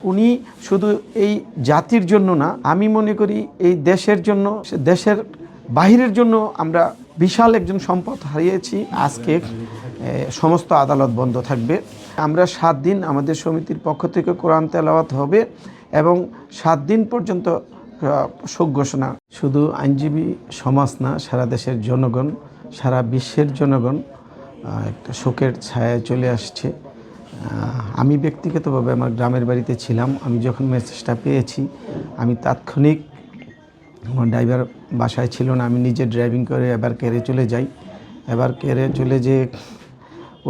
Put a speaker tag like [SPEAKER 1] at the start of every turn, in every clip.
[SPEAKER 1] উনি শুধু এই জাতির জন্য না, আমি মনে করি এই দেশের জন্য, দেশের বাহিরের জন্য আমরা বিশাল একজন সম্পদ হারিয়েছি। আজকে সমস্ত আদালত বন্ধ থাকবে। আমরা 7 দিন আমাদের সমিতির পক্ষ থেকে কোরআন তেলাওয়াত হবে এবং 7 দিন পর্যন্ত শোক ঘোষণা। শুধু আইনজীবী সমাজ না, সারা দেশের জনগণ, সারা বিশ্বের জনগণ একটা শোকের ছায়ায় চলে আসছে। আমি ব্যক্তিগতভাবে আমার গ্রামের বাড়িতে ছিলাম। আমি যখন মেসেজটা পেয়েছি, আমি তাৎক্ষণিক, আমার ড্রাইভার বাসায় ছিল না, আমি নিজে ড্রাইভিং করে এবার কেরে চলে যাই। এবার কেরে চলে যেয়ে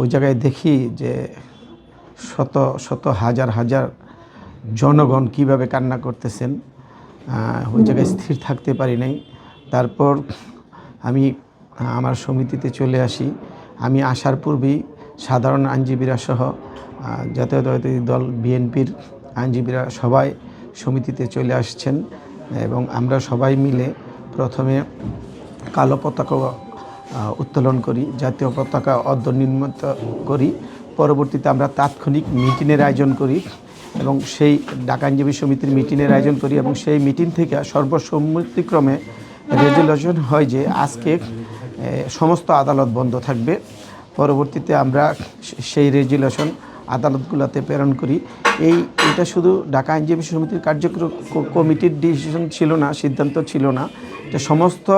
[SPEAKER 1] ওই জায়গায় দেখি যে শত শত হাজার হাজার জনগণ কিভাবে কান্না করতেছেন। ওই জায়গায় স্থির থাকতে পারি নাই। তারপর আমি আমার সমিতিতে চলে আসি। আমি আসার পূর্বেই সাধারণ আইনজীবীরা সহ জাতীয়তাবাদী দল বিএনপির আইনজীবীরা সবাই সমিতিতে চলে আসছেন এবং আমরা সবাই মিলে প্রথমে কালো পতাকা উত্তোলন করি, জাতীয় পতাকা অর্ধনির্মিত করি। পরবর্তীতে আমরা তাৎক্ষণিক মিটিংয়ের আয়োজন করি এবং সেই ঢাকা আইনজীবী সমিতির মিটিংয়ের আয়োজন করি এবং সেই মিটিং থেকে সর্বসম্মতিক্রমে রেজুলেশন হয় যে আজকে সমস্ত আদালত বন্ধ থাকবে। পরবর্তীতে আমরা সেই রেজুলেশন আদালতগুলোতে প্রেরণ করি। এটা শুধু ঢাকা আইনজীবী সমিতির কার্যক্রম কমিটির ডিসিশন ছিল না, সিদ্ধান্ত ছিল না, এটা সমস্ত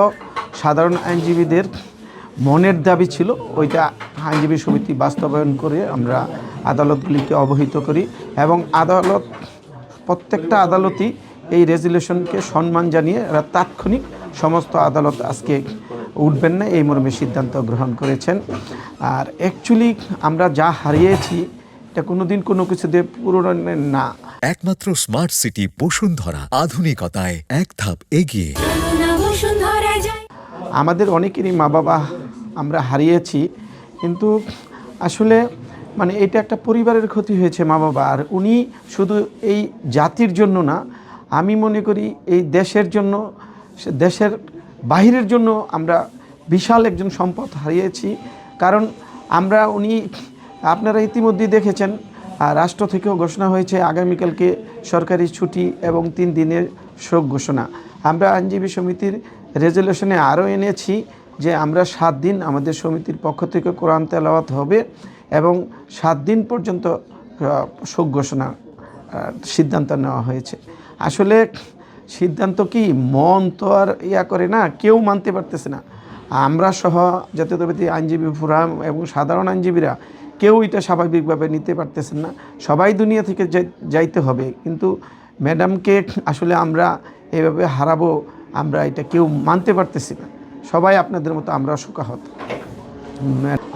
[SPEAKER 1] সাধারণ আইনজীবীদের মনের দাবি ছিল। ওইটা আইনজীবী সমিতি বাস্তবায়ন করে আমরা আদালতগুলিকে অবহিত করি এবং প্রত্যেকটা আদালতই এই রেজুলেশনকে সম্মান জানিয়ে তাৎক্ষণিক সমস্ত আদালত আজকে উঠবেন না এই মর্মে সিদ্ধান্ত গ্রহণ করেছেন। আর অ্যাকচুয়ালি আমরা যা হারিয়েছি এটা কোনোদিন কোনো কিছু দিয়ে পূরণের না।
[SPEAKER 2] একমাত্র স্মার্ট সিটি বসুন্ধরা, আধুনিকতায় এক ধাপ এগিয়ে।
[SPEAKER 1] আমাদের অনেকেরই মা বাবা আমরা হারিয়েছি, কিন্তু আসলে এটা একটা পরিবারের ক্ষতি হয়েছে মা বাবা। আর উনি শুধু এই জাতির জন্য না, আমি মনে করি এই দেশের জন্য, দেশের বাহিরের জন্য আমরা বিশাল একজন সম্পদ হারিয়েছি। কারণ আপনারা ইতিমধ্যেই দেখেছেন, রাষ্ট্র থেকেও ঘোষণা হয়েছে আগামীকালকে সরকারি ছুটি এবং 3 দিনের শোক ঘোষণা। আমরা আইনজীবী সমিতির রেজুলেশনে আরও এনেছি যে আমরা 7 দিন আমাদের সমিতির পক্ষ থেকে কোরআন তেলাওয়াত হবে এবং 7 দিন পর্যন্ত শোক ঘোষণা সিদ্ধান্ত নেওয়া হয়েছে। আসলে সিদ্ধান্ত কি মন তো আর করে না, কেউ মানতে পারতেছে না। আমরা সহ জাতীয়তাবাদী আইনজীবী ফোরাম এবং সাধারণ আইনজীবীরা কেউ এটা স্বাভাবিকভাবে নিতে পারতেছেন না। সবাই দুনিয়া থেকে যাইতে হবে, কিন্তু ম্যাডামকে আসলে আমরা এভাবে হারাবো, আমরা এটা কেউ মানতে পারতেছি না। সবাই আপনাদের মতো আমরা শোকাহত।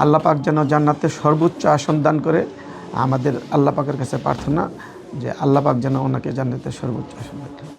[SPEAKER 1] আল্লাহ পাক যেন জান্নাতের সর্বোচ্চ আসন দান করে। আমাদের আল্লাহ পাকের কাছে প্রার্থনা যে আল্লাহ পাক যেন ওনাকে জান্নাতের সর্বোচ্চ আসন দান করে।